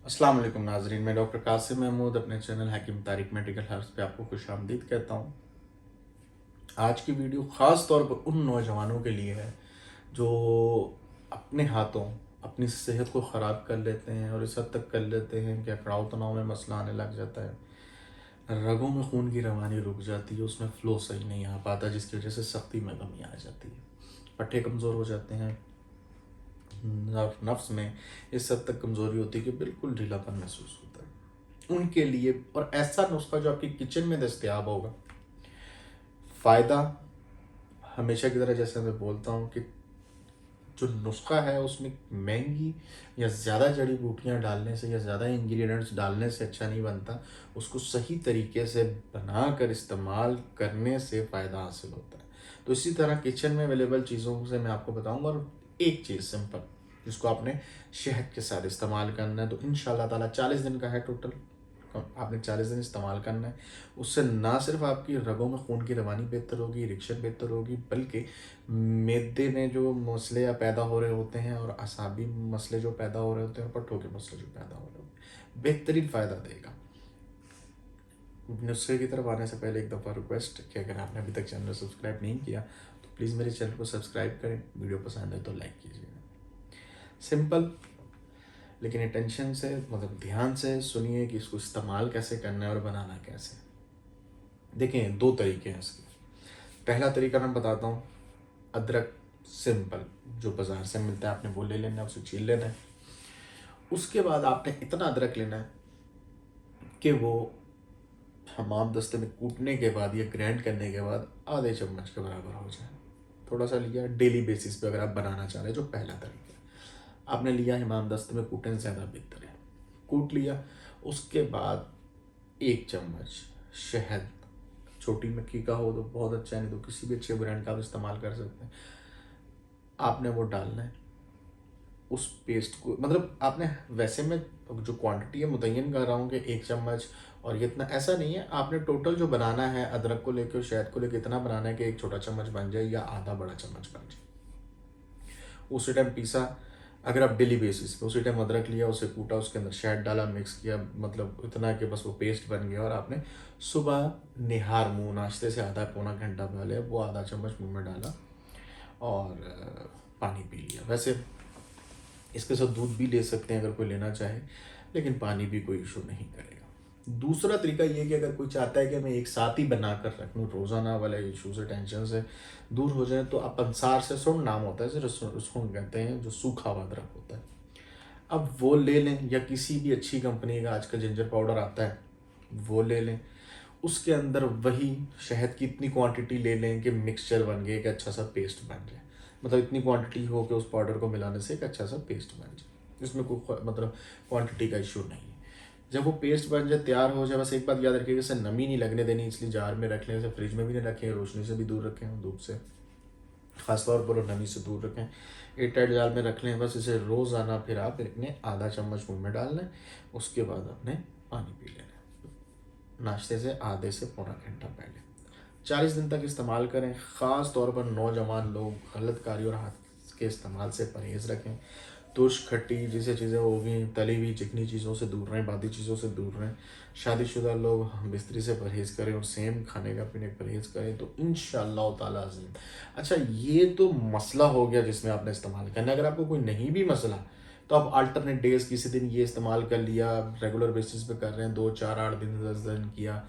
अस्सलाम वालेकुम नाजरीन, मैं डॉक्टर कासिम महमूद अपने चैनल हकीम तारिक मेडिकल हर्ब्स पे आपको खुश आमदीद कहता हूँ। आज की वीडियो ख़ास तौर पर उन नौजवानों के लिए है जो अपने हाथों अपनी सेहत को ख़राब कर लेते हैं और इस हद तक कर लेते हैं कि अकड़ाव तनाव में मसला आने लग जाता है। रगों में खून की रवानी रुक जाती है, उसमें फ़्लो सही नहीं आ पाता, जिसकी वजह से सख्ती में कमी आ जाती है, पट्टे कमज़ोर हो जाते हैं, नफ्स में इस हद तक कमज़ोरी होती है कि बिल्कुल ढीलापन महसूस होता है उनके लिए। और ऐसा नुस्खा जो आपकी किचन में दस्तयाब होगा, फ़ायदा हमेशा की तरह जैसे मैं बोलता हूँ कि जो नुस्खा है उसमें महंगी या ज़्यादा जड़ी बूटियाँ डालने से या ज़्यादा इंग्रेडिएंट्स डालने से अच्छा नहीं बनता, उसको सही तरीके से बना कर इस्तेमाल करने से फ़ायदा हासिल होता है। तो इसी तरह किचन में अवेलेबल चीज़ों से मैं आपको बताऊंगा, और एक चीज़ सिंपल जिसको आपने शहद के साथ इस्तेमाल करना है। तो इंशाल्लाह ताला 40 दिन का है टोटल, आपने 40 दिन इस्तेमाल करना है। उससे ना सिर्फ आपकी रगों में खून की रवानी बेहतर होगी, इरेक्शन बेहतर होगी, बल्कि मैदे में जो मसले या पैदा हो रहे होते हैं और असाबी मसले जो पैदा हो रहे होते हैं और पट्टों के मसले जो पैदा हो रहे होते हैं, बेहतरीन फ़ायदा देगा। नुस्खे की तरफ आने से पहले एक दफ़ा रिक्वेस्ट कि अगर आपने अभी तक चैनल सब्सक्राइब नहीं किया तो प्लीज़ मेरे चैनल को सब्सक्राइब करें, वीडियो पसंद है तो लाइक कीजिएगा। सिंपल, लेकिन अटेंशन से मतलब ध्यान से सुनिए कि इसको इस्तेमाल कैसे करना है और बनाना कैसे। देखें, दो तरीके हैं इसके। पहला तरीका मैं बताता हूँ, अदरक सिंपल जो बाज़ार से मिलता है आपने वो ले लेना है, उसे छील लेना है। उसके बाद आपने इतना अदरक लेना है कि वो हमाम दस्ते में कूटने के बाद या ग्राइंड करने के बाद आधे चम्मच के बराबर हो जाए। थोड़ा सा लिया डेली बेसिस पे अगर आप बनाना चाह रहे हैं, जो पहला तरीका है। आपने लिया हमाम दस्ते में कूटने से ज़्यादा बेहतर है, कूट लिया। उसके बाद 1 चम्मच शहद, छोटी मक्खी का हो तो बहुत अच्छा है, नहीं तो किसी भी अच्छे ब्रांड का आप इस्तेमाल कर सकते हैं। आपने वो डालना है उस पेस्ट को, मतलब आपने, वैसे मैं जो क्वांटिटी है मुतय्यन कर रहा हूँ कि 1 चम्मच और ये इतना, ऐसा नहीं है। आपने टोटल जो बनाना है अदरक को लेकर और शहद को लेकर इतना बनाना है कि एक छोटा चम्मच बन जाए या आधा बड़ा चम्मच बन जाए। उसी टाइम पीसा, अगर आप डेली बेसिस पे उसी टाइम अदरक लिया, उसे कूटा, उसके अंदर शहद डाला, मिक्स किया, मतलब इतना कि बस वो पेस्ट बन गया। और आपने सुबह निहार मुंह, नाश्ते से आधा पौना घंटा पहले वो आधा चम्मच मुंह में डाला और पानी पी लिया। वैसे इसके साथ दूध भी ले सकते हैं अगर कोई लेना चाहे, लेकिन पानी भी कोई इशू नहीं करेगा। दूसरा तरीका ये है कि अगर कोई चाहता है कि मैं एक साथ ही बना कर रख लूँ, रोज़ाना वाले इशू से, टेंशन से दूर हो जाए, तो आप पंसार से सुन नाम होता है, उसको कहते हैं, जो सूखा हुआ अदरक होता है, अब वो ले लें, या किसी भी अच्छी कंपनी का आजकल जिंजर पाउडर आता है वो ले लें। उसके अंदर वही शहद की इतनी क्वांटिटी ले लें कि मिक्सचर बन गया, एक अच्छा सा पेस्ट बन जाए। मतलब इतनी क्वांटिटी हो कि उस पाउडर को मिलाने से एक अच्छा सा पेस्ट बन जाए, इसमें कोई मतलब क्वांटिटी का इशू नहीं है। जब वो पेस्ट बन जाए, तैयार हो जाए, बस एक बात याद रखिएगा, इसे नमी नहीं लगने देनी, इसलिए जार में रख लें, इसे फ्रिज में भी नहीं रखें, रोशनी से भी दूर रखें, धूप से खासतौर पर नमी से दूर रखें, एयर टाइट जार में रख लें। बस इसे रोज़ाना फिर आप इतने आधा चम्मच मुंह में डाल लें, उसके बाद आपने पानी पी लेना है नाश्ते से आधे से पौना घंटा पहले। 40 दिन तक इस्तेमाल करें। ख़ास तौर पर नौजवान लोग गलत कारी और हाथ के इस्तेमाल से परहेज़ रखें। तुर्श खट्टी जैसे चीज़ें होगी, तली हुई चिकनी चीज़ों से दूर रहें, बादी चीज़ों से दूर रहें। शादीशुदा लोग बिस्तरी से परहेज़ करें और सेम खाने का पीने का परहेज़ करें, तो इंशाअल्लाह ताला अज़ीम। अच्छा, ये तो मसला हो गया जिसमें आपने इस्तेमाल करना है। अगर आपको कोई नहीं भी मसला, तो आप अल्टरनेट डेज किसी दिन ये इस्तेमाल कर लिया, रेगुलर बेसिस पे कर रहे हैं, 2 4 8 दिन 10 दिन किया,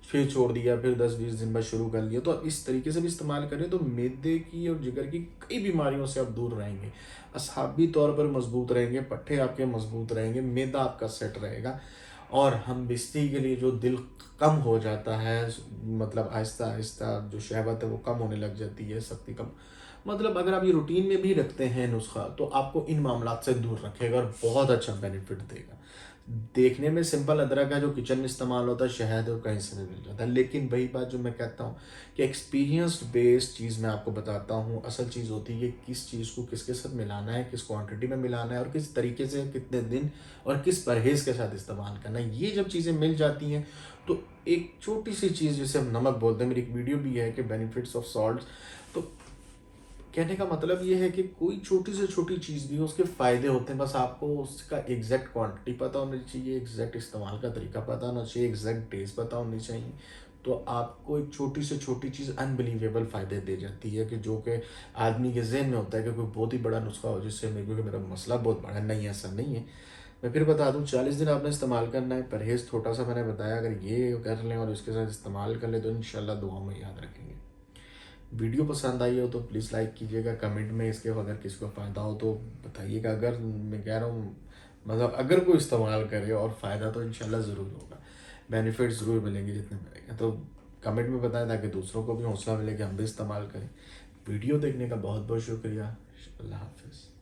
फिर छोड़ दिया, फिर 10 20 दिन बाद शुरू कर लिया, तो आप इस तरीके से भी इस्तेमाल करें तो मैदे की और जिगर की कई बीमारियों से आप दूर रहेंगे, असाबी तौर पर मजबूत रहेंगे, पट्टे आपके मजबूत रहेंगे, मैदा आपका सेट रहेगा। और हम बिस्ती के लिए जो दिल कम हो जाता है, मतलब आहिस्ता आहिस्ता जो शहवत है वो कम होने लग जाती है, शक्ति कम, मतलब अगर आप ये रूटीन में भी रखते हैं नुस्खा, तो आपको इन मामलात से दूर रखेगा और बहुत अच्छा बेनिफिट देगा। देखने में सिंपल अदरक है जो किचन में इस्तेमाल होता है, शहद और कहीं से भी मिल जाता है, लेकिन वही बात जो मैं कहता हूँ कि एक्सपीरियंस्ड बेस्ड चीज़ मैं आपको बताता हूँ। असल चीज़ होती है कि किस चीज़ को किसके साथ मिलाना है, किस क्वांटिटी में मिलाना है और किस तरीके से, कितने दिन और किस परहेज़ के साथ इस्तेमाल करना है। ये जब चीज़ें मिल जाती हैं तो एक छोटी सी चीज़ जिसे हम नमक बोलते हैं, मेरी एक वीडियो भी है कि बेनिफिट्स ऑफ सॉल्ट, तो कहने का मतलब ये है कि कोई छोटी से छोटी चीज़ भी हो उसके फ़ायदे होते हैं, बस आपको उसका एग्जैक्ट क्वांटिटी पता होनी चाहिए, एग्जैक्ट इस्तेमाल का तरीका पता होना चाहिए, एग्जैक्ट डेज पता होनी चाहिए। तो आपको एक छोटी से छोटी चीज़ अनबिलीवेबल फ़ायदे दे जाती है, कि जो कि आदमी के जहन में होता है कि कोई बहुत ही बड़ा नुस्खा हो जिससे मेरे को कि मेरा मसला बहुत बड़ा है। नहीं, ऐसा नहीं है। मैं फिर बता दूं, 40 दिन आपने इस्तेमाल करना है। परहेज़ छोटा सा मैंने बताया, अगर ये कर लें और इसके साथ इस्तेमाल कर लें तो इंशाल्लाह दुआओं में याद रखेंगे। वीडियो पसंद आई हो तो प्लीज़ लाइक कीजिएगा, कमेंट में इसके अगर किसी को फ़ायदा हो तो बताइएगा। अगर मैं कह रहा हूँ मतलब अगर कोई इस्तेमाल करे और फ़ायदा तो इंशाल्लाह ज़रूर होगा, बेनिफिट ज़रूर मिलेंगे जितने मिलेंगे। तो कमेंट में बताएं ताकि दूसरों को भी हौसला मिले कि हम भी इस्तेमाल करें। वीडियो देखने का बहुत बहुत शुक्रिया। अल्लाह हाफिज़।